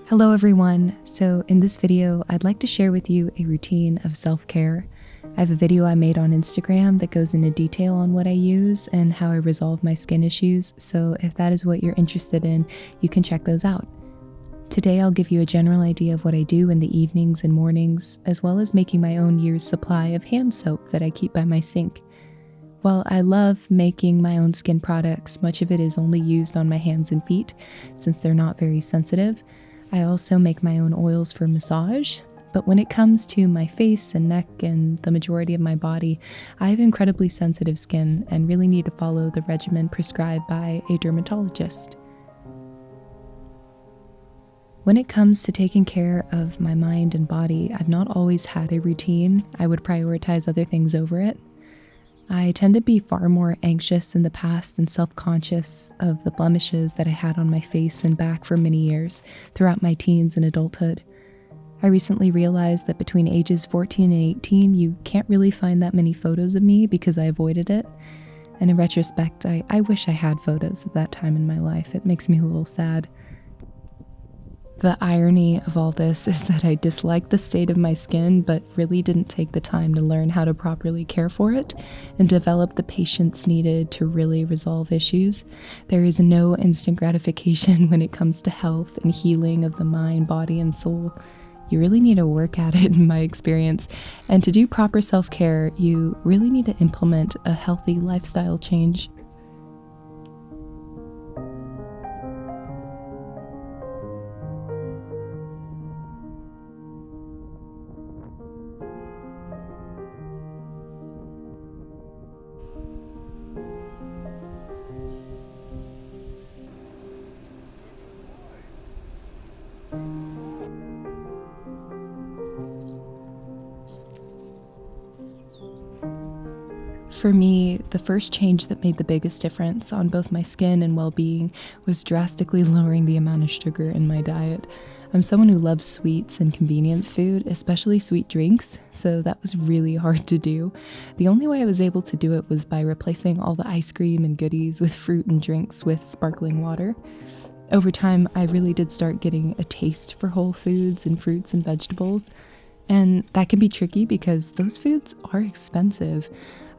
Hello everyone. So in this video, I'd like to share with you a routine of self-care. I have a video I made on Instagram that goes into detail on what I use and how I resolve my skin issues, so if that is what you're interested in, you can check those out. Today I'll give you a general idea of what I do in the evenings and mornings, as well as making my own year's supply of hand soap that I keep by my sink. While I love making my own skin products, much of it is only used on my hands and feet, since they're not very sensitive. I also make my own oils for massage, but when it comes to my face and neck and the majority of my body, I have incredibly sensitive skin and really need to follow the regimen prescribed by a dermatologist. When it comes to taking care of my mind and body, I've not always had a routine. I would prioritize other things over it. I tend to be far more anxious in the past and self-conscious of the blemishes that I had on my face and back for many years throughout my teens and adulthood. I recently realized that between ages 14 and 18, you can't really find that many photos of me because I avoided it. And in retrospect, I wish I had photos at that time in my life. It makes me a little sad. The irony of all this is that I dislike the state of my skin, but really didn't take the time to learn how to properly care for it and develop the patience needed to really resolve issues. There is no instant gratification when it comes to health and healing of the mind, body, and soul. You really need to work at it, in my experience. And to do proper self-care, you really need to implement a healthy lifestyle change. For me, the first change that made the biggest difference on both my skin and well-being was drastically lowering the amount of sugar in my diet. I'm someone who loves sweets and convenience food, especially sweet drinks, so that was really hard to do. The only way I was able to do it was by replacing all the ice cream and goodies with fruit and drinks with sparkling water. Over time, I really did start getting a taste for whole foods and fruits and vegetables. And that can be tricky because those foods are expensive.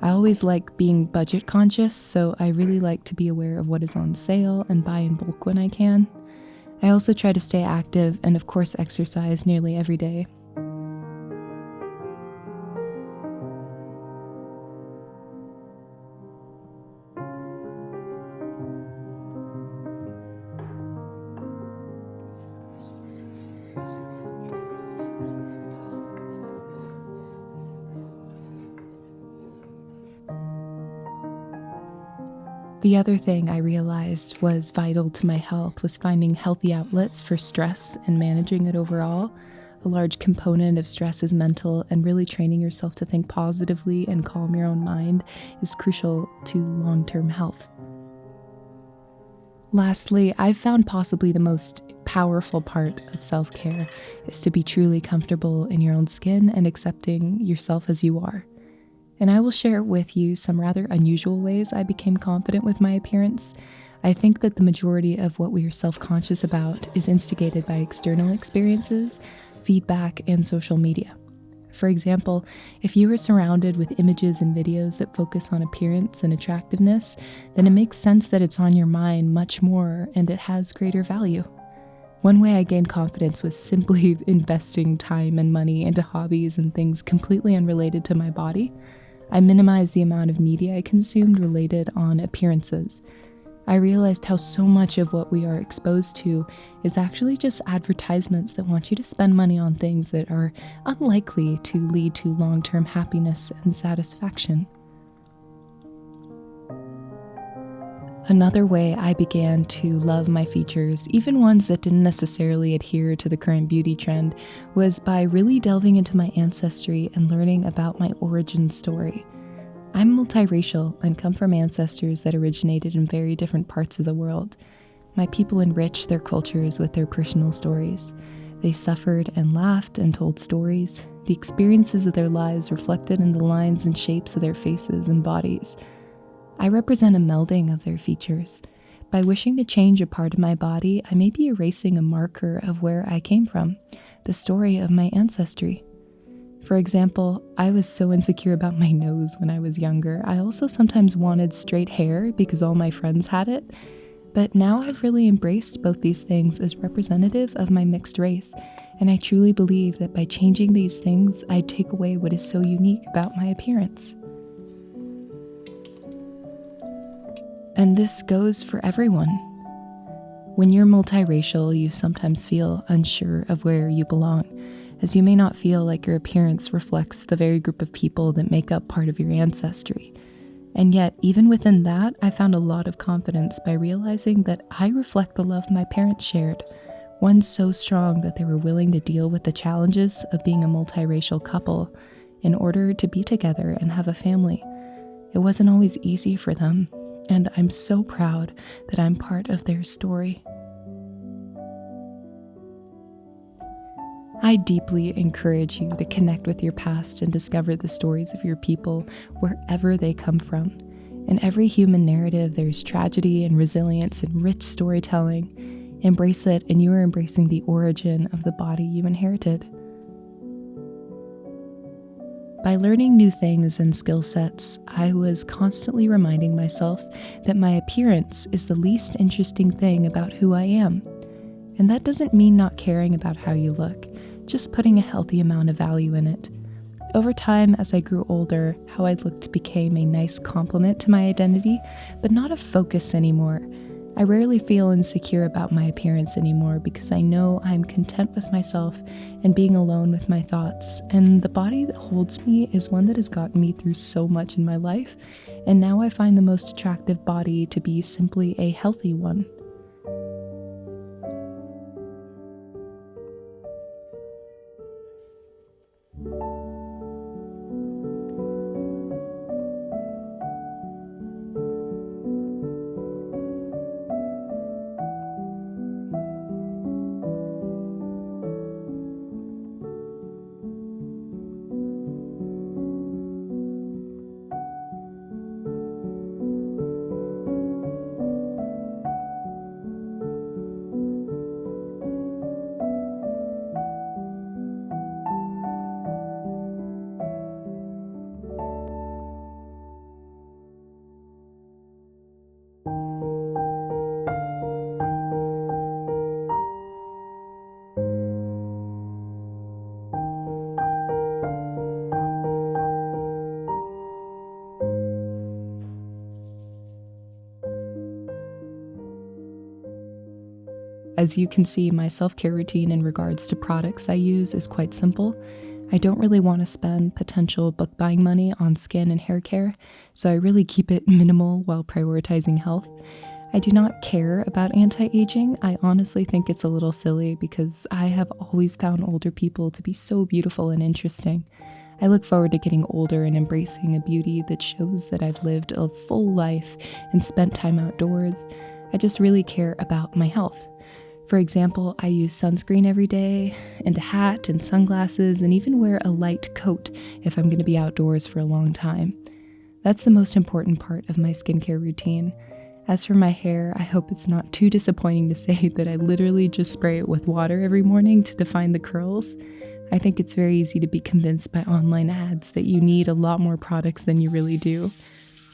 I always like being budget conscious, so I really like to be aware of what is on sale and buy in bulk when I can. I also try to stay active and of course exercise nearly every day. The other thing I realized was vital to my health was finding healthy outlets for stress and managing it overall. A large component of stress is mental, and really training yourself to think positively and calm your own mind is crucial to long-term health. Lastly, I've found possibly the most powerful part of self-care is to be truly comfortable in your own skin and accepting yourself as you are. And I will share with you some rather unusual ways I became confident with my appearance. I think that the majority of what we are self-conscious about is instigated by external experiences, feedback, and social media. For example, if you are surrounded with images and videos that focus on appearance and attractiveness, then it makes sense that it's on your mind much more and it has greater value. One way I gained confidence was simply investing time and money into hobbies and things completely unrelated to my body. I minimized the amount of media I consumed related on appearances. I realized how so much of what we are exposed to is actually just advertisements that want you to spend money on things that are unlikely to lead to long-term happiness and satisfaction. Another way I began to love my features, even ones that didn't necessarily adhere to the current beauty trend, was by really delving into my ancestry and learning about my origin story. I'm multiracial and come from ancestors that originated in very different parts of the world. My people enriched their cultures with their personal stories. They suffered and laughed and told stories. The experiences of their lives reflected in the lines and shapes of their faces and bodies. I represent a melding of their features. By wishing to change a part of my body, I may be erasing a marker of where I came from, the story of my ancestry. For example, I was so insecure about my nose when I was younger. I also sometimes wanted straight hair because all my friends had it. But now I've really embraced both these things as representative of my mixed race, and I truly believe that by changing these things, I take away what is so unique about my appearance. And this goes for everyone. When you're multiracial, you sometimes feel unsure of where you belong, as you may not feel like your appearance reflects the very group of people that make up part of your ancestry. And yet, even within that, I found a lot of confidence by realizing that I reflect the love my parents shared, one so strong that they were willing to deal with the challenges of being a multiracial couple in order to be together and have a family. It wasn't always easy for them, and I'm so proud that I'm part of their story. I deeply encourage you to connect with your past and discover the stories of your people wherever they come from. In every human narrative, there's tragedy and resilience and rich storytelling. Embrace it, and you are embracing the origin of the body you inherited. By learning new things and skill sets, I was constantly reminding myself that my appearance is the least interesting thing about who I am. And that doesn't mean not caring about how you look, just putting a healthy amount of value in it. Over time, as I grew older, how I looked became a nice complement to my identity, but not a focus anymore. I rarely feel insecure about my appearance anymore because I know I'm content with myself and being alone with my thoughts. And the body that holds me is one that has gotten me through so much in my life, and now I find the most attractive body to be simply a healthy one. As you can see, my self-care routine in regards to products I use is quite simple. I don't really want to spend potential book buying money on skin and hair care, so I really keep it minimal while prioritizing health. I do not care about anti-aging. I honestly think it's a little silly because I have always found older people to be so beautiful and interesting. I look forward to getting older and embracing a beauty that shows that I've lived a full life and spent time outdoors. I just really care about my health. For example, I use sunscreen every day, and a hat and sunglasses, and even wear a light coat if I'm going to be outdoors for a long time. That's the most important part of my skincare routine. As for my hair, I hope it's not too disappointing to say that I literally just spray it with water every morning to define the curls. I think it's very easy to be convinced by online ads that you need a lot more products than you really do.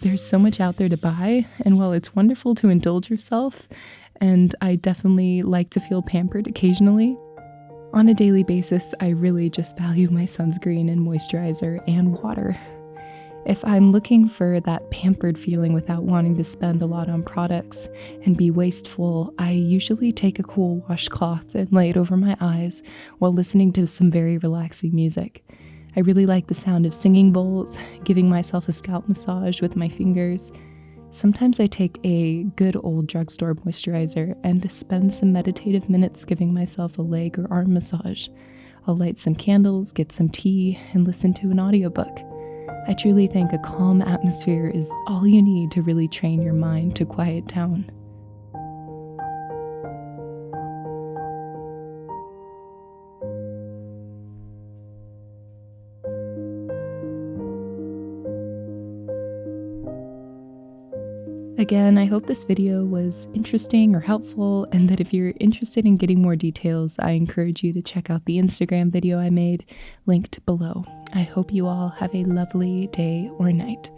There's so much out there to buy, and while it's wonderful to indulge yourself, and I definitely like to feel pampered occasionally, on a daily basis, I really just value my sunscreen and moisturizer and water. If I'm looking for that pampered feeling without wanting to spend a lot on products and be wasteful, I usually take a cool washcloth and lay it over my eyes while listening to some very relaxing music. I really like the sound of singing bowls, giving myself a scalp massage with my fingers. Sometimes I take a good old drugstore moisturizer and spend some meditative minutes giving myself a leg or arm massage. I'll light some candles, get some tea, and listen to an audiobook. I truly think a calm atmosphere is all you need to really train your mind to quiet down. Again, I hope this video was interesting or helpful, and that if you're interested in getting more details, I encourage you to check out the Instagram video I made, linked below. I hope you all have a lovely day or night.